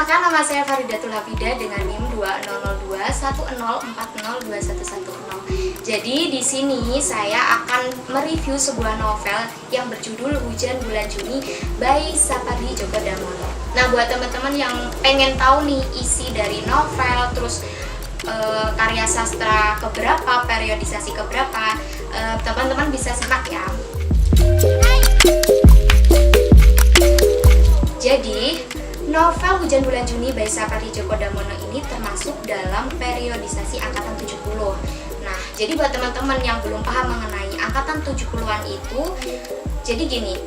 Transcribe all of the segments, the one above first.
Perkenalkan, nama saya Faridatul Hafida dengan NIM 200210402110. Jadi di sini saya akan mereview sebuah novel yang berjudul Hujan Bulan Juni by Sapardi Djoko Damono. Nah, buat teman-teman yang pengen tahu nih isi dari novel, terus karya sastra keberapa, periodisasi keberapa, teman-teman bisa simak ya. Jadi, novel Hujan Bulan Juni by Sapardi Djoko Damono ini termasuk dalam periodisasi angkatan 70. Nah, jadi buat teman-teman yang belum paham mengenai angkatan 70-an itu, jadi gini,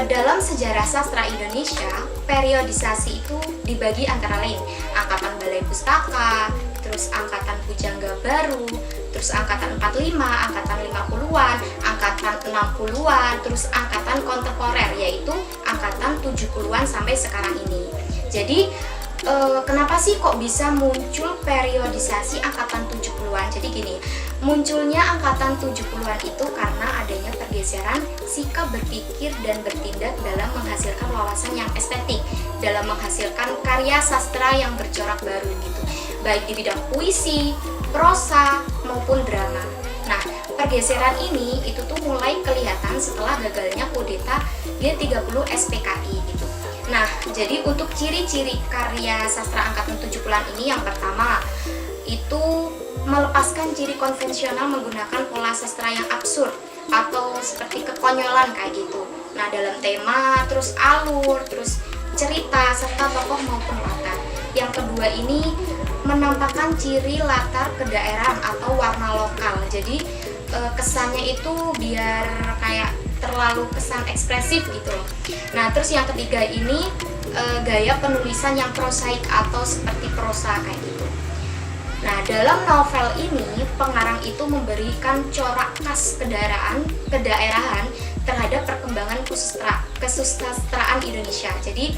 dalam sejarah sastra Indonesia, periodisasi itu dibagi antara lain angkatan Balai Pustaka, terus angkatan Pujangga Baru, terus angkatan 45, angkatan 50-an, angkatan 60-an, terus angkatan kontemporer yaitu angkatan 70-an sampai sekarang ini. Jadi kenapa sih kok bisa muncul periodisasi angkatan 70-an? Jadi gini, munculnya angkatan 70-an itu karena adanya pergeseran sikap berpikir dan bertindak dalam menghasilkan wawasan yang estetik, dalam menghasilkan karya sastra yang bercorak baru gitu, baik di bidang puisi, prosa, maupun drama. Nah, pergeseran ini itu tuh mulai kelihatan setelah gagalnya kudeta G30 SPKI gitu. Nah, jadi untuk ciri-ciri karya sastra angkatan 70-an ini, yang pertama itu melepaskan ciri konvensional menggunakan pola sastra yang absurd atau seperti kekonyolan kayak gitu. Nah, dalam tema, terus alur, terus cerita, serta tokoh maupun latar. Yang kedua ini menampakkan ciri latar kedaerahan atau warna lokal. Jadi kesannya itu biar kayak terlalu kesan ekspresif gitu loh. Nah, terus yang ketiga ini gaya penulisan yang prosaik atau seperti prosa kayak gitu. Nah, dalam novel ini pengarang itu memberikan corak khas kedaerahan terhadap perkembangan kesusastraan Indonesia. Jadi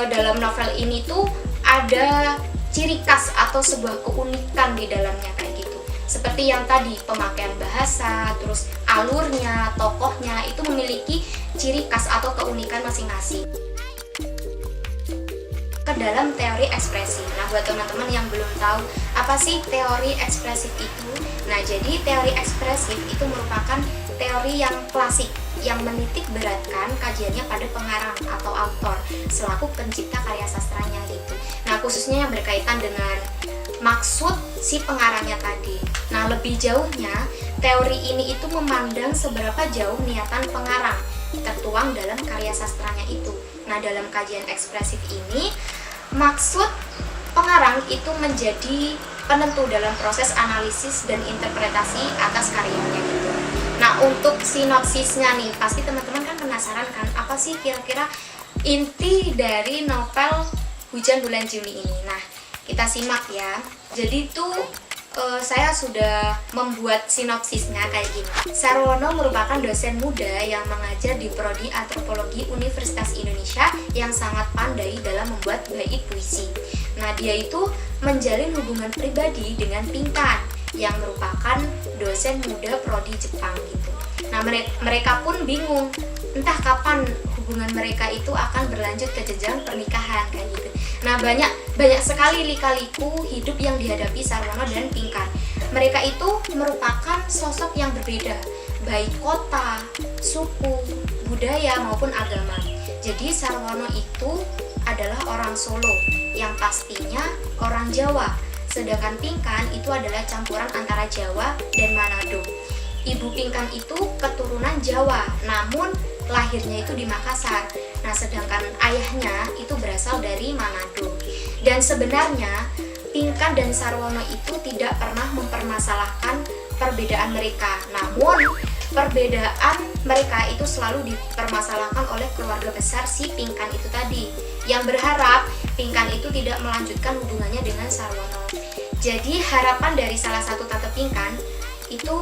dalam novel ini tuh ada ciri khas atau sebuah keunikan di dalamnya kayak gitu. Seperti yang tadi, pemakaian bahasa, terus alurnya, tokohnya itu memiliki ciri khas atau keunikan masing-masing. Ke dalam teori ekspresi. Nah, buat teman-teman yang belum tahu apa sih teori ekspresif itu, nah jadi teori ekspresif itu merupakan teori yang klasik yang menitik beratkan kajiannya pada pengarang atau autor selaku pencipta karya sastranya gitu. Nah, khususnya yang berkaitan dengan maksud si pengarangnya tadi. Nah, lebih jauhnya teori ini itu memandang seberapa jauh niatan pengarang tertuang dalam karya sastranya itu. Nah, dalam kajian ekspresif ini maksud pengarang itu menjadi penentu dalam proses analisis dan interpretasi atas karyanya gitu. Nah, untuk sinopsisnya nih, pasti teman-teman kan penasaran kan, apa sih kira-kira inti dari novel Hujan Bulan Juni ini. Nah, kita simak ya. Jadi tuh saya sudah membuat sinopsisnya kayak gini. Sarwono merupakan dosen muda yang mengajar di Prodi Antropologi Universitas Indonesia yang sangat pandai dalam membuat bait puisi. Nah, dia itu menjalin hubungan pribadi dengan Pinkan yang merupakan dosen muda Prodi Jepang gitu. Nah, mereka pun bingung entah kapan hubungan mereka itu akan berlanjut ke jenjang pernikahan kayak gitu. Nah, banyak sekali lika-liku hidup yang dihadapi Sarwono dan Pinkan. Mereka itu merupakan sosok yang berbeda, baik kota, suku, budaya maupun agama. Jadi Sarwono itu adalah orang Solo yang pastinya orang Jawa, sedangkan Pinkan itu adalah campuran antara Jawa dan Manado. Ibu Pinkan itu keturunan Jawa, namun lahirnya itu di Makassar. Nah, sedangkan ayahnya itu berasal dari Manado. Dan sebenarnya Pinkan dan Sarwono itu tidak pernah mempermasalahkan perbedaan mereka. Namun perbedaan mereka itu selalu dipermasalahkan oleh keluarga besar si Pinkan itu tadi, yang berharap Pinkan itu tidak melanjutkan hubungannya dengan Sarwono. Jadi harapan dari salah satu tante Pinkan itu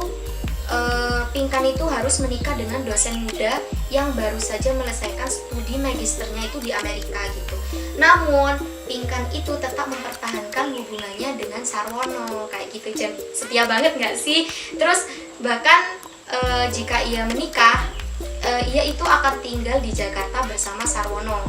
Pinkan itu harus menikah dengan dosen muda yang baru saja menyelesaikan studi magisternya itu di Amerika gitu. Namun Pinkan itu tetap mempertahankan hubungannya dengan Sarwono kayak gitu. Setia banget nggak sih? Terus bahkan jika ia menikah, ia itu akan tinggal di Jakarta bersama Sarwono.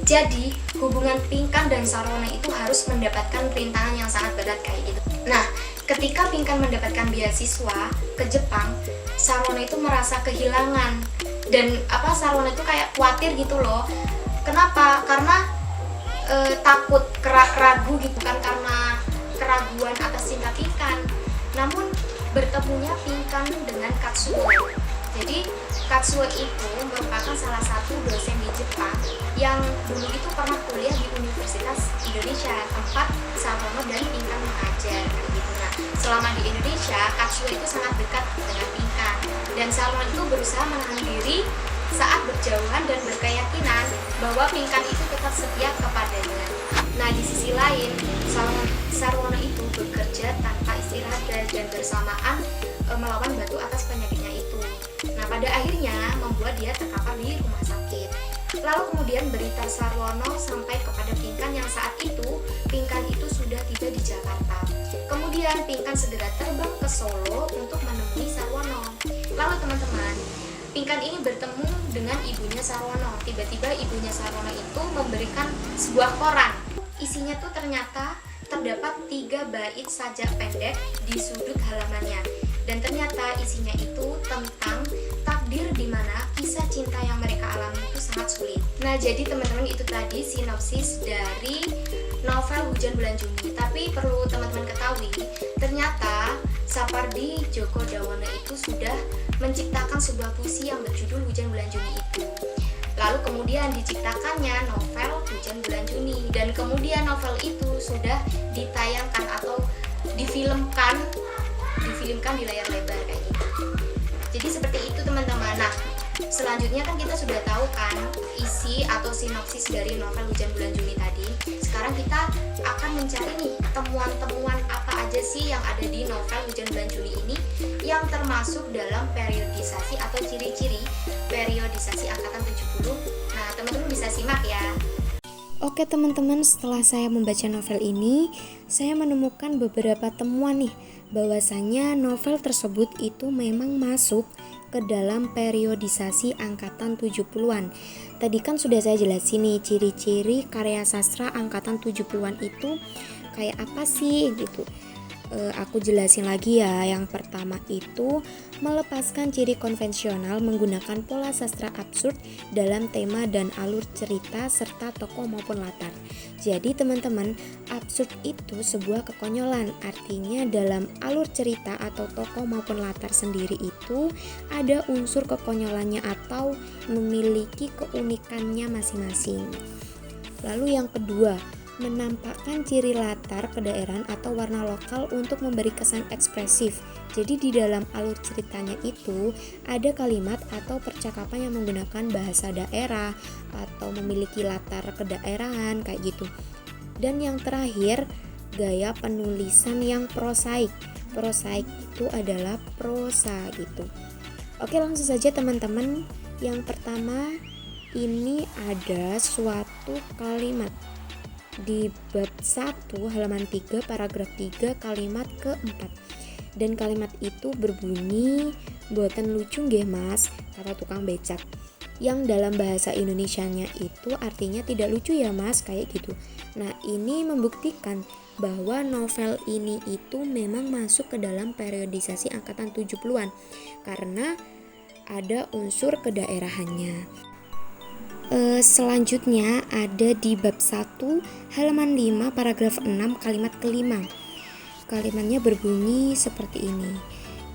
Jadi hubungan Pinkan dan Sarwono itu harus mendapatkan rintangan yang sangat berat kayak gitu. Nah, ketika Pinkan mendapatkan beasiswa ke Jepang, Sarwono itu merasa kehilangan dan Sarwono itu kayak khawatir gitu loh. Kenapa? Karena takut, ragu gitu kan, karena keraguan atas cinta Pinkan. Namun bertemunya Pinkan dengan Katsuo. Jadi Katsuo itu merupakan salah satu dosen di Jepang yang dulu itu pernah kuliah di Universitas Indonesia, tempat Sarwono dan Pinkan mengajar gitu. Nah, selama di Indonesia, Katsuo itu sangat dekat dengan Pinkan dan Sarwono itu berusaha menahan diri saat berjauhan dan berkeyakinan bahwa Pinkan itu tetap setia kepadanya. Nah, di sisi lain, Sarwono itu bekerja tanpa istirahat dan bersamaan melawan batu atas penyakitnya itu. Nah, pada akhirnya membuat dia terkapar di rumah sakit. Lalu kemudian berita Sarwono sampai kepada Pinkan yang saat itu Pinkan itu sudah tiba di Jakarta. Kemudian Pinkan segera terbang ke Solo untuk menemui Sarwono. Lalu teman-teman, Pinkan ini bertemu dengan ibunya Sarwono. Tiba-tiba ibunya Sarwono itu memberikan sebuah koran. Isinya tuh ternyata terdapat 3 bait sajak pendek di sudut halamannya. Dan ternyata isinya itu tentang takdir di mana kisah cinta yang mereka alami itu sangat sulit. Nah, jadi teman-teman itu tadi sinopsis dari novel Hujan Bulan Juni. Tapi perlu teman-teman ketahui, ternyata Sapardi Djoko Dawono itu sudah menciptakan sebuah puisi yang berjudul Hujan Bulan Juni itu. Lalu kemudian diciptakannya novel Hujan Bulan Juni, dan kemudian novel itu sudah ditayangkan atau difilmkan di layar lebar kayak gitu. Jadi seperti itu teman-teman. Nah, selanjutnya kan kita sudah tahu kan isi atau sinopsis dari novel Hujan Bulan Juni tadi. Sekarang kita akan mencari nih temuan-temuan apa aja sih yang ada di novel Hujan Bulan Juni ini yang termasuk dalam periodisasi atau ciri-ciri periodisasi angkatan 70. Nah, teman-teman bisa simak ya. Oke teman-teman, setelah saya membaca novel ini, saya menemukan beberapa temuan nih, bahwasanya novel tersebut itu memang masuk ke dalam periodisasi angkatan 70-an. Tadi kan sudah saya jelasin nih, ciri-ciri karya sastra angkatan 70-an itu kayak apa sih gitu. Aku jelasin lagi ya. Yang pertama itu melepaskan ciri konvensional menggunakan pola sastra absurd dalam tema dan alur cerita serta tokoh maupun latar. Jadi teman-teman, absurd itu sebuah kekonyolan. Artinya dalam alur cerita atau tokoh maupun latar sendiri itu ada unsur kekonyolannya atau memiliki keunikannya masing-masing. Lalu yang kedua, menampakkan ciri latar kedaerahan atau warna lokal untuk memberi kesan ekspresif. Jadi di dalam alur ceritanya itu ada kalimat atau percakapan yang menggunakan bahasa daerah atau memiliki latar kedaerahan kayak gitu. Dan yang terakhir, gaya penulisan yang prosaik. Prosaik itu adalah prosa gitu. Oke, langsung saja teman-teman. Yang pertama, ini ada suatu kalimat di bab 1 halaman 3 paragraf 3 kalimat keempat, dan kalimat itu berbunyi "Boten lucu nggih Mas," kata tukang becak, yang dalam bahasa Indonesianya itu artinya tidak lucu ya Mas, kayak gitu. Nah, ini membuktikan bahwa novel ini itu memang masuk ke dalam periodisasi angkatan 70-an karena ada unsur kedaerahannya. Selanjutnya ada di bab 1 halaman 5 paragraf 6 kalimat kelima. Kalimatnya berbunyi seperti ini.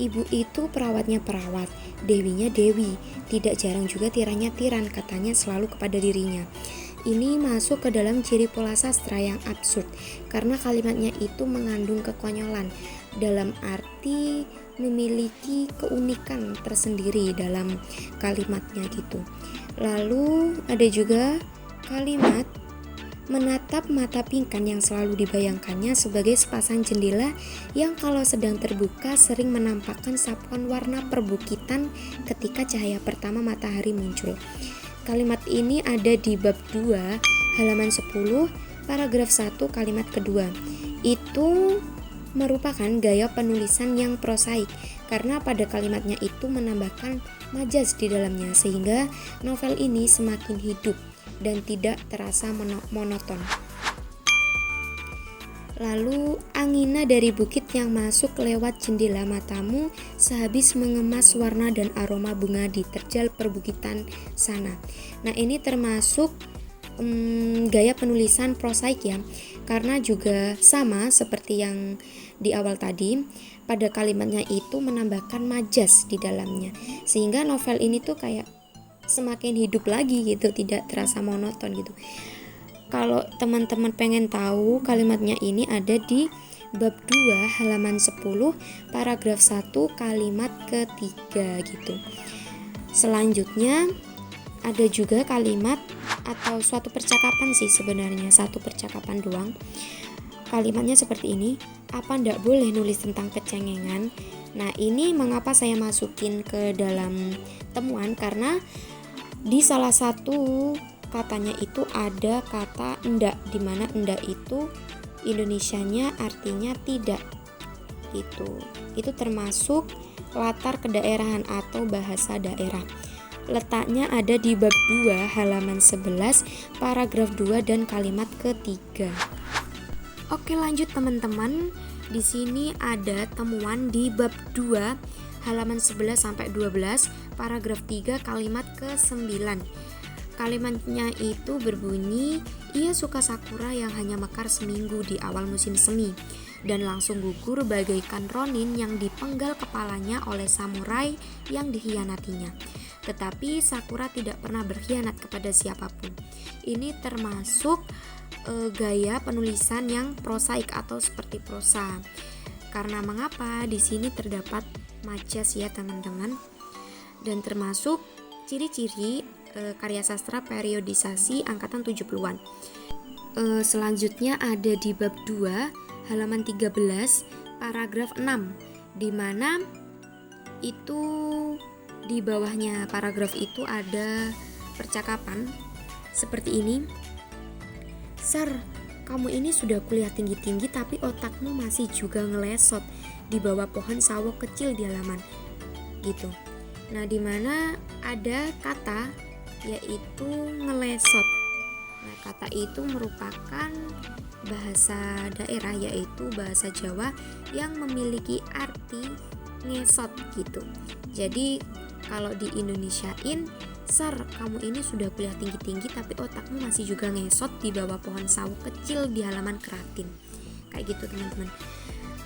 Ibu itu perawatnya perawat, dewinya dewi, tidak jarang juga tiranya tiran, katanya selalu kepada dirinya. Ini masuk ke dalam ciri pola sastra yang absurd karena kalimatnya itu mengandung kekonyolan dalam arti memiliki keunikan tersendiri dalam kalimatnya gitu. Lalu ada juga kalimat menatap mata Pinkan yang selalu dibayangkannya sebagai sepasang jendela yang kalau sedang terbuka sering menampakkan sapuan warna perbukitan ketika cahaya pertama matahari muncul. Kalimat ini ada di bab 2 halaman 10 paragraf 1 kalimat kedua. Itu merupakan gaya penulisan yang prosaik karena pada kalimatnya itu menambahkan majas di dalamnya sehingga novel ini semakin hidup dan tidak terasa monoton. Lalu angina dari bukit yang masuk lewat jendela matamu sehabis mengemas warna dan aroma bunga di terjal perbukitan sana. Nah, ini termasuk gaya penulisan prosaik ya, karena juga sama seperti yang di awal tadi, pada kalimatnya itu menambahkan majas di dalamnya, sehingga novel ini tuh kayak semakin hidup lagi gitu, tidak terasa monoton gitu. Kalau teman-teman pengen tahu, kalimatnya ini ada di bab 2 halaman 10 paragraf 1 kalimat ketiga gitu. Selanjutnya ada juga kalimat atau suatu percakapan sih sebenarnya, satu percakapan doang. Kalimatnya seperti ini, apa ndak boleh nulis tentang kecengengan? Nah, ini mengapa saya masukin ke dalam temuan, karena di salah satu katanya itu ada kata ndak, dimana ndak itu Indonesianya artinya tidak gitu. Itu termasuk latar kedaerahan atau bahasa daerah. Letaknya ada di bab 2 halaman 11 paragraf 2 dan kalimat ketiga. Oke, lanjut teman-teman. Di sini ada temuan di bab 2 halaman 11 sampai 12 paragraf 3 kalimat ke-9. Kalimatnya itu berbunyi, ia suka sakura yang hanya mekar seminggu di awal musim semi dan langsung gugur bagaikan ronin yang dipenggal kepalanya oleh samurai yang dikhianatinya. Tetapi sakura tidak pernah berkhianat kepada siapapun. Ini termasuk gaya penulisan yang prosaik atau seperti prosa. Karena mengapa di sini terdapat majas ya teman-teman, dan termasuk ciri-ciri karya sastra periodisasi angkatan 70-an. Selanjutnya ada di bab 2 halaman 13 paragraf 6, di mana itu di bawahnya paragraf itu ada percakapan seperti ini. Sir, kamu ini sudah kuliah tinggi-tinggi tapi otakmu masih juga ngelesot di bawah pohon sawo kecil di halaman gitu. Nah, di mana ada kata yaitu ngelesot. Nah, kata itu merupakan bahasa daerah, yaitu bahasa Jawa yang memiliki arti ngesot gitu. Jadi kalau di Indonesiain, Sar, kamu ini sudah kuliah tinggi-tinggi tapi otakmu masih juga ngesot di bawah pohon sawo kecil di halaman keratin. Kayak gitu teman-teman.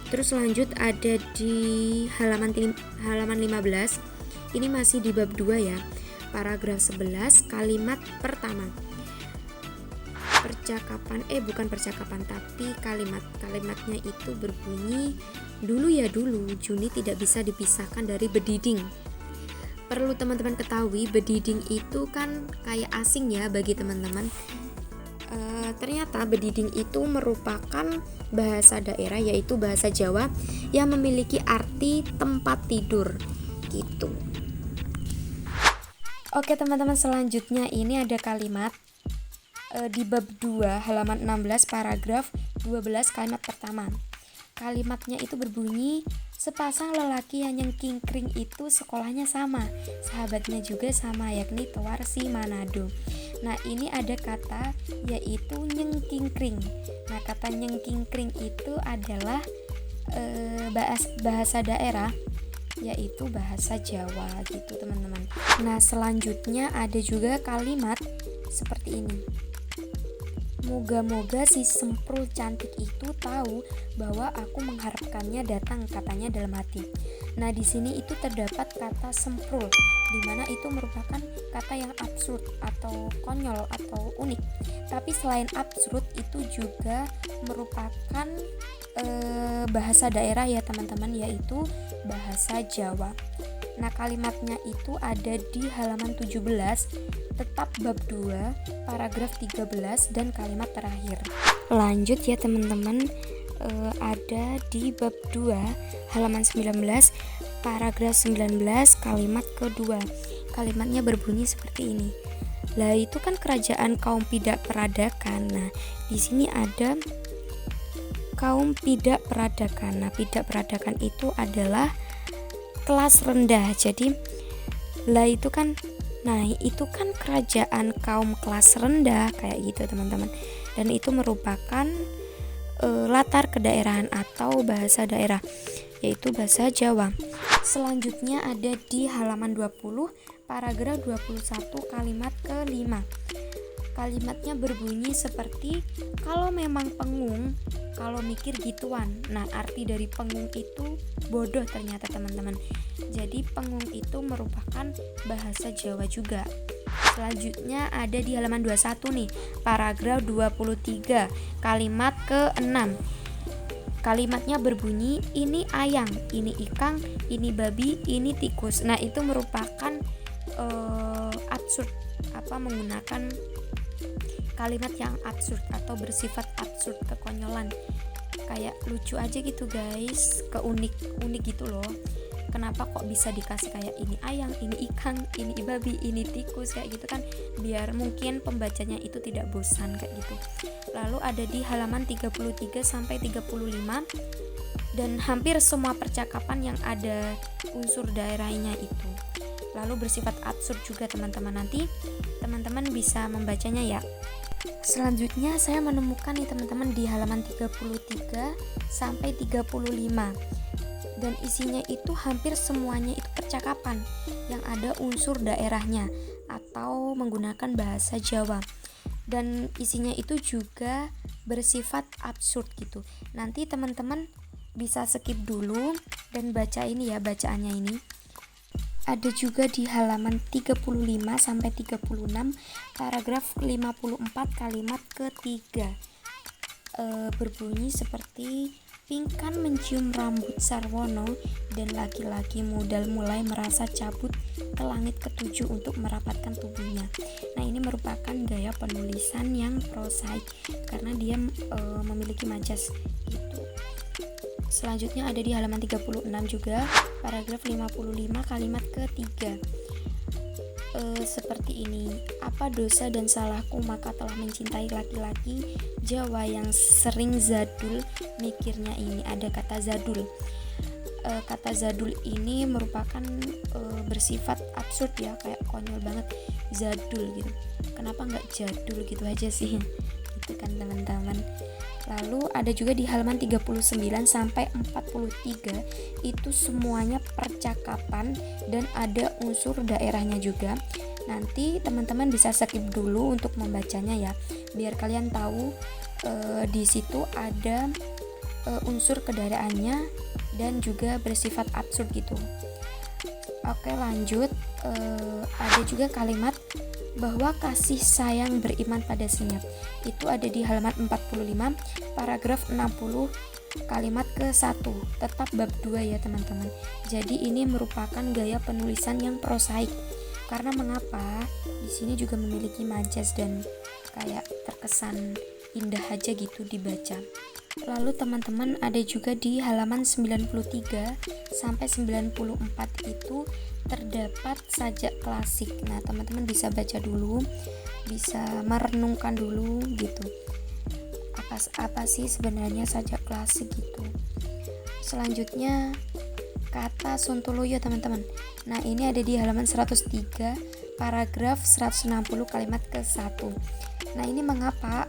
Terus lanjut ada di halaman 15. Ini masih di bab 2 ya. Paragraf 11 kalimat pertama. Bukan percakapan tapi kalimatnya itu berbunyi, dulu ya dulu Juni tidak bisa dipisahkan dari bediding. Perlu teman-teman ketahui, bediding itu kan kayak asing ya bagi teman-teman. Ternyata bediding itu merupakan bahasa daerah, yaitu bahasa Jawa yang memiliki arti tempat tidur gitu. Oke teman-teman, selanjutnya ini ada kalimat di bab 2 halaman 16 paragraf 12 kalimat pertama. Kalimatnya itu berbunyi, sepasang lelaki yang nyengkingkring itu sekolahnya sama, sahabatnya juga sama, yakni Towarsi Manado. Nah, ini ada kata yaitu nyengkingkring. Nah, kata nyengkingkring itu adalah bahasa daerah, yaitu bahasa Jawa gitu teman-teman. Nah, selanjutnya ada juga kalimat seperti ini. Moga-moga si Semprul cantik itu tahu bahwa aku mengharapkannya datang, katanya dalam hati. Nah, di sini itu terdapat kata semprul, di mana itu merupakan kata yang absurd atau konyol atau unik. Tapi selain absurd, itu juga merupakan bahasa daerah ya teman-teman, yaitu bahasa Jawa. Nah, kalimatnya itu ada di halaman 17, tetap bab 2, paragraf 13 dan kalimat terakhir. Lanjut ya teman-teman, ada di bab 2, halaman 19, paragraf 19, kalimat kedua. Kalimatnya berbunyi seperti ini. Lah, itu kan kerajaan kaum Pidak Peradakan. Nah, di sini ada kaum Pidak Peradakan. Nah, Pidak Peradakan itu adalah kelas rendah. Jadi lah itu kan Nah, itu kan kerajaan kaum kelas rendah kayak gitu, teman-teman. Dan itu merupakan latar kedaerahan atau bahasa daerah, yaitu bahasa Jawa. Selanjutnya ada di halaman 20, paragraf 21 kalimat ke-5. Kalimatnya berbunyi seperti, kalau memang pengung, kalau mikir gituan. Nah, arti dari pengung itu bodoh ternyata, teman-teman. Jadi pengung itu merupakan bahasa Jawa juga. Selanjutnya ada di halaman 21 nih, paragraf 23, kalimat ke-6. Kalimatnya berbunyi, ini ayang, ini ikang, ini babi, ini tikus. Nah, itu merupakan absurd, menggunakan kalimat yang absurd atau bersifat absurd, kekonyolan, kayak lucu aja gitu guys, unik gitu loh. Kenapa kok bisa dikasih kayak ini ayang, ini ikan, ini babi, ini tikus kayak gitu kan, biar mungkin pembacanya itu tidak bosan kayak gitu. Lalu ada di halaman 33 sampai 35, dan hampir semua percakapan yang ada unsur daerahnya itu lalu bersifat absurd juga, teman-teman. Nanti teman-teman bisa membacanya ya. Selanjutnya saya menemukan nih teman-teman di halaman 33 sampai 35, dan isinya itu hampir semuanya itu percakapan yang ada unsur daerahnya atau menggunakan bahasa Jawa, dan isinya itu juga bersifat absurd gitu. Nanti teman-teman bisa skip dulu dan baca ini ya, bacaannya ini. Ada juga di halaman 35 sampai 36, paragraf 54 kalimat ke-3. Berbunyi seperti, Pingkan mencium rambut Sarwono dan laki-laki modal mulai merasa cabut ke langit ketujuh untuk merapatkan tubuhnya. Nah, ini merupakan gaya penulisan yang prosaik karena dia memiliki majas gitu. Selanjutnya ada di halaman 36 juga, paragraf 55 kalimat ke-3. Seperti ini, apa dosa dan salahku maka telah mencintai laki-laki Jawa yang sering zadul mikirnya. Ini ada kata zadul. Kata zadul ini merupakan bersifat absurd ya, kayak konyol banget, zadul gitu. Kenapa nggak jadul gitu aja sih? Gitu kan teman-teman. Lalu ada juga di halaman 39 sampai 43, itu semuanya percakapan dan ada unsur daerahnya juga. Nanti teman-teman bisa skip dulu untuk membacanya ya, biar kalian tahu di situ ada unsur kedaerahannya dan juga bersifat absurd gitu. Oke, lanjut. Ada juga kalimat bahwa kasih sayang beriman pada senyap. Itu ada di halaman 45, paragraf 60 kalimat ke-1. Tetap bab 2 ya teman-teman. Jadi ini merupakan gaya penulisan yang prosaik. Karena mengapa? Di sini juga memiliki majas dan kayak terkesan indah aja gitu dibaca. Lalu teman-teman ada juga di halaman 93 sampai 94 itu terdapat sajak klasik. Nah, teman-teman bisa baca dulu, bisa merenungkan dulu gitu. Apa sih sebenarnya sajak klasik gitu. Selanjutnya kata Sontoloyo teman-teman. Nah, ini ada di halaman 103, paragraf 160 kalimat ke-1. Nah, ini mengapa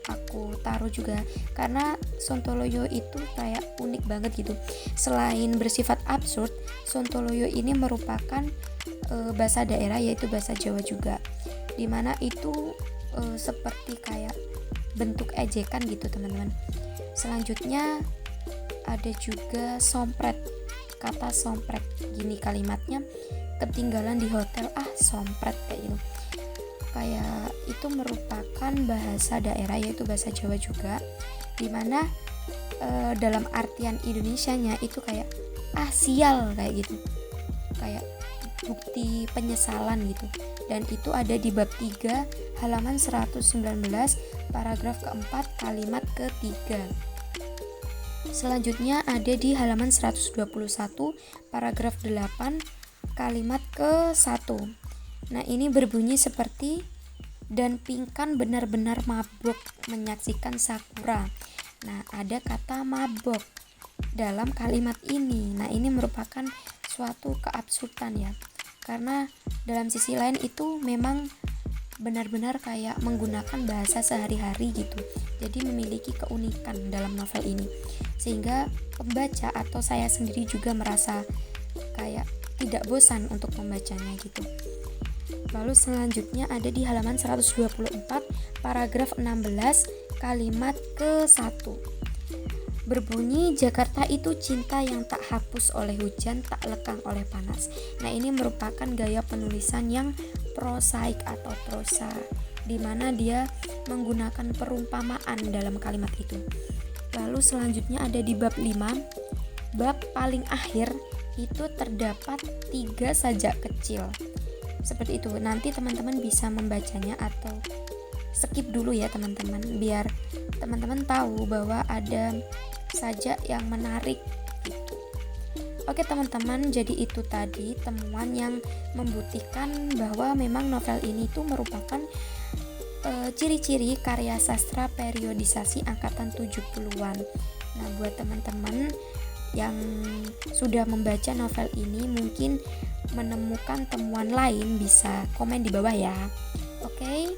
aku taruh juga, karena Sontoloyo itu kayak unik banget gitu. Selain bersifat absurd, Sontoloyo ini merupakan bahasa daerah, yaitu bahasa Jawa juga, dimana itu seperti kayak bentuk ejekan gitu teman-teman. Selanjutnya ada juga sompret. Kata sompret, gini kalimatnya, ketinggalan di hotel, sompret kayak gitu. Kayak itu merupakan bahasa daerah, yaitu bahasa Jawa juga, dimana dalam artian Indonesianya itu kayak sial kayak gitu, kayak bukti penyesalan gitu. Dan itu ada di bab 3 halaman 119 paragraf keempat kalimat ke-3. Selanjutnya ada di halaman 121 paragraf 8 kalimat ke-1. Nah, ini berbunyi seperti, dan Pingkan benar-benar mabok menyaksikan sakura. Nah, ada kata mabok dalam kalimat ini. Nah, ini merupakan suatu keabsurdan ya. karena dalam sisi lain itu memang benar-benar kayak menggunakan bahasa sehari-hari gitu. Jadi memiliki keunikan dalam novel ini, sehingga pembaca atau saya sendiri juga merasa kayak tidak bosan untuk membacanya gitu. Lalu selanjutnya ada di halaman 124 paragraf 16 kalimat ke-1. Berbunyi, Jakarta itu cinta yang tak hapus oleh hujan, tak lekang oleh panas. Nah, ini merupakan gaya penulisan yang prosaik atau prosa, di mana dia menggunakan perumpamaan dalam kalimat itu. Lalu selanjutnya ada di bab 5, bab paling akhir itu terdapat 3 sajak kecil. Seperti itu, nanti teman-teman bisa membacanya atau skip dulu ya teman-teman, biar teman-teman tahu bahwa ada sajak yang menarik gitu. Oke teman-teman, jadi itu tadi temuan yang membuktikan bahwa memang novel ini tuh merupakan ciri-ciri karya sastra periodisasi angkatan 70-an. Nah, buat teman-teman yang sudah membaca novel ini mungkin menemukan temuan lain, bisa komen di bawah ya. Oke.